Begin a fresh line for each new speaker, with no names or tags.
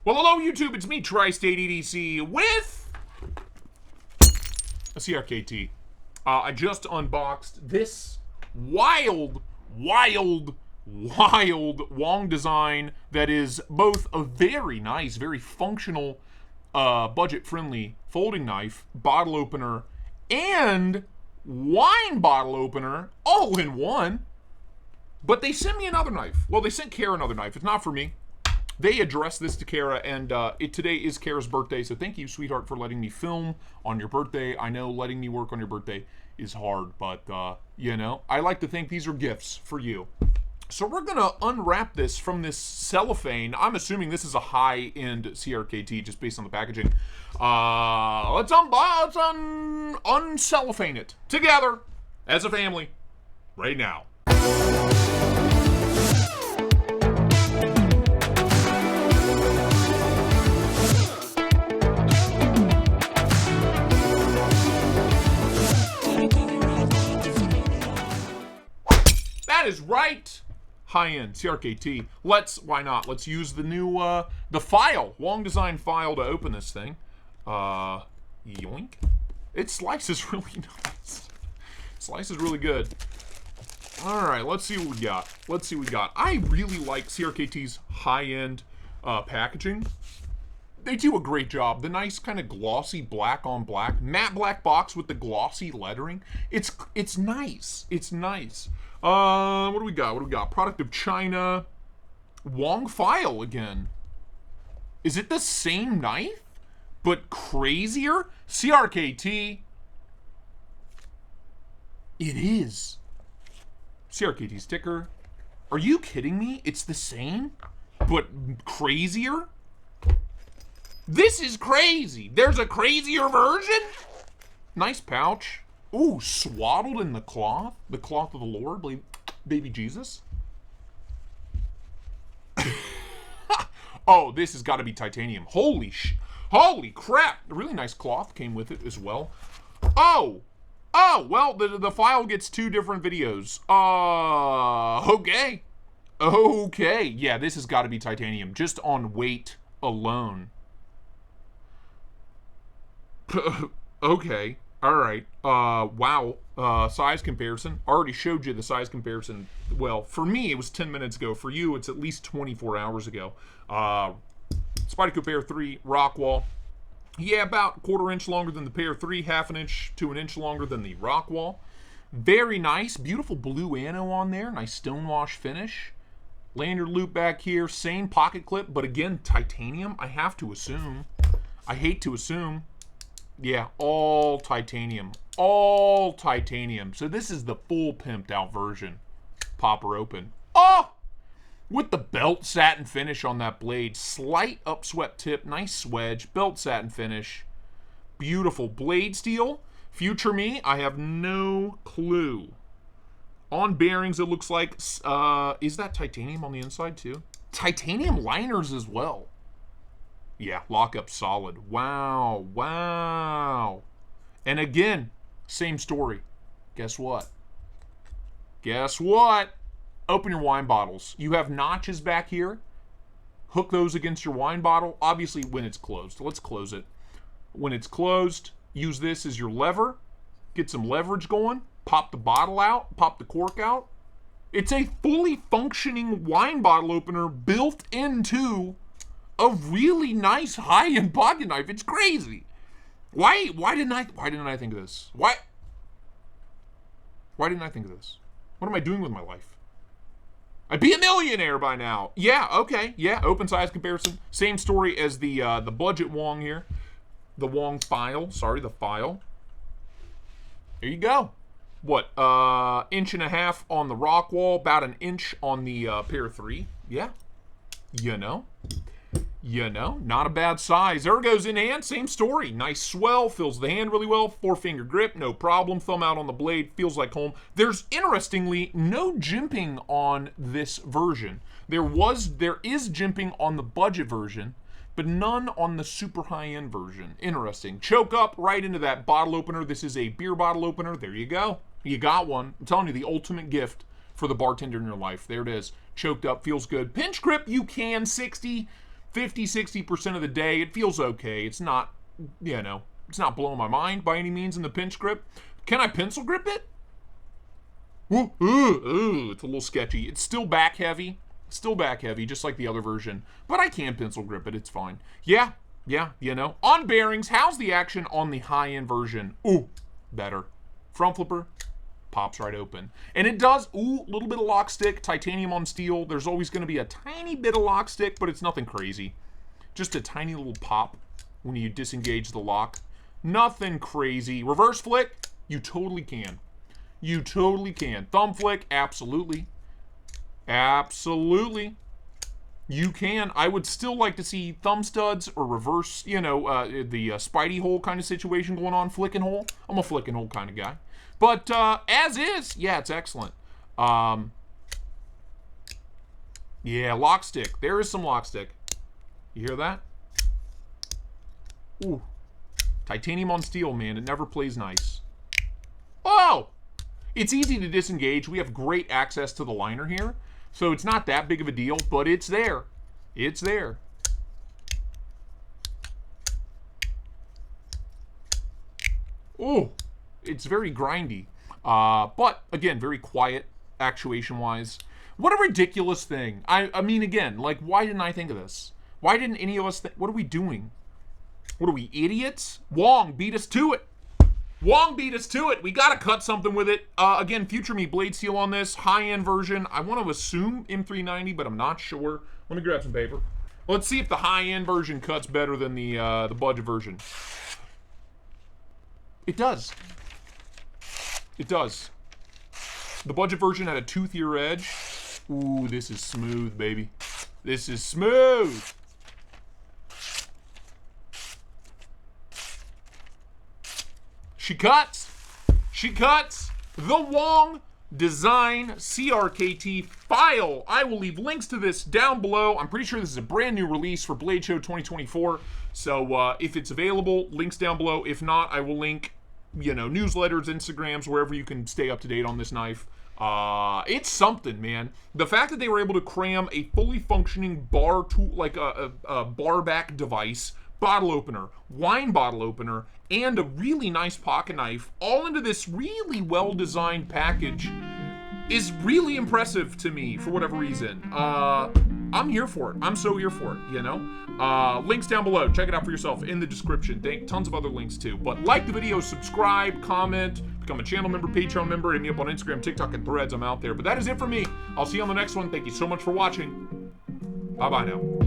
Well, hello YouTube, it's me, Tri-State EDC, with a CRKT. I just unboxed this wild Wong design that is both a very nice, very functional, budget-friendly folding knife, bottle opener, and wine bottle opener all in one. But they sent me another knife. Well, they sent Kara another knife. It's not for me. They addressed this to Kara, and today is Kara's birthday, so thank you, sweetheart, for letting me film on your birthday. I know letting me work on your birthday is hard, but, you know, I like to think these are gifts for you. So we're going to unwrap this from this cellophane. I'm assuming this is a high-end CRKT, just based on the packaging. Let's uncellophane it together as a family right now. That is right. High-end CRKT. Why not? Let's use the new, the Fial, Wong Design Fial to open this thing. Yoink. It slices really nice. Slices really good. All right, let's see what we got. I really like CRKT's high-end packaging. They do a great job. The nice kind of glossy black on black, matte black box with the glossy lettering. It's nice. It's nice. What do we got? Product of China. Wong Fial again. Is it the same knife, but crazier? CRKT. It is. CRKT sticker. Are you kidding me? It's the same, but crazier? This is crazy. There's a crazier version? Nice pouch. Ooh, swaddled in the cloth of the Lord, baby Jesus. Oh, this has got to be titanium. Holy crap. A really nice cloth came with it as well. Oh, well, the Fial gets two different videos. Okay. Yeah, this has got to be titanium, just on weight alone. Okay. All right. Wow. Size comparison. Already showed you the size comparison. Well, for me, it was 10 minutes ago. For you, it's at least 24 hours ago. Spyderco Pair 3 Rockwall. Yeah, about 1/4 inch longer than the Pair 3, 1/2 inch to 1 inch longer than the Rockwall. Very nice. Beautiful blue anno on there. Nice stonewash finish. Lanyard loop back here. Same pocket clip, but again, titanium. I have to assume. I hate to assume. Yeah, all titanium. All titanium. So this is the full pimped out version. Pop her open. Oh! With the belt satin finish on that blade. Slight upswept tip. Nice swedge. Belt satin finish. Beautiful blade steel. Future me, I have no clue. On bearings, it looks like, is that titanium on the inside too? Titanium liners as well. Yeah, lockup solid. Wow. And again, same story. Guess what? Open your wine bottles. You have notches back here. Hook those against your wine bottle. Obviously, when it's closed. Let's close it. When it's closed, use this as your lever. Get some leverage going. Pop the bottle out. Pop the cork out. It's a fully functioning wine bottle opener built into a really nice high-end pocket knife. It's crazy. Why didn't I think of this? Why didn't I think of this? What am I doing with my life? I'd be a millionaire by now. Yeah, okay. Yeah, open size comparison. Same story as the budget Wong here. The Wong Fial. Sorry, the Fial. There you go. What? 1.5 inches on the Rockwall, about 1 inch on the Pair 3. Yeah. You know, not a bad size. Ergo's in hand, same story. Nice swell, fills the hand really well. 4-finger grip, no problem. Thumb out on the blade, feels like home. There's, interestingly, no jimping on this version. There is jimping on the budget version, but none on the super high-end version. Interesting. Choke up right into that bottle opener. This is a beer bottle opener. There you go. You got one. I'm telling you, the ultimate gift for the bartender in your life. There it is. Choked up, feels good. Pinch grip, you can. 60. 50-60% of the day, it feels okay. It's not, it's not blowing my mind by any means in the pinch grip. Can I pencil grip it? It's a little sketchy. It's still back heavy. Just like the other version. But I can pencil grip it. It's fine. Yeah, On bearings, how's the action on the high-end version? Ooh, better. Front flipper, pops right open. And it does, a little bit of lock stick, titanium on steel. There's always going to be a tiny bit of lock stick, but it's nothing crazy. Just a tiny little pop when you disengage the lock. Nothing crazy. Reverse flick, you totally can. Thumb flick, absolutely. You can. I would still like to see thumb studs or reverse, the Spidey hole kind of situation going on, flicking hole. I'm a flicking hole kind of guy. But as is, yeah, it's excellent. Yeah, lock stick. There is some lock stick. You hear that? Ooh. Titanium on steel, man. It never plays nice. Oh! It's easy to disengage. We have great access to the liner here. So it's not that big of a deal, but it's there. Oh, it's very grindy. But, again, very quiet actuation-wise. What a ridiculous thing. I mean, again, like, why didn't I think of this? Why didn't any of us think? What are we doing? What are we, idiots? Wong beat us to it. We got to cut something with it. Again, Future Me blade seal on this. High-end version. I want to assume M390, but I'm not sure. Let me grab some paper. Let's see if the high-end version cuts better than the budget version. It does. The budget version had a toothier edge. Ooh, this is smooth, baby. This is smooth. She cuts the Wong Design CRKT Fial. I will leave links to this down below. I'm pretty sure this is a brand new release for Blade Show 2024. So if it's available, links down below. If not, I will link, newsletters, Instagrams, wherever you can stay up to date on this knife. It's something, man. The fact that they were able to cram a fully functioning bar tool, like a bar back device, bottle opener, wine bottle opener, and a really nice pocket knife all into this really well-designed package is really impressive to me for whatever reason. I'm here for it. I'm so here for it, Links down below. Check it out for yourself in the description. Tons of other links too. But like the video, subscribe, comment, become a channel member, Patreon member, hit me up on Instagram, TikTok, and Threads. I'm out there. But that is it for me. I'll see you on the next one. Thank you so much for watching. Bye-bye now.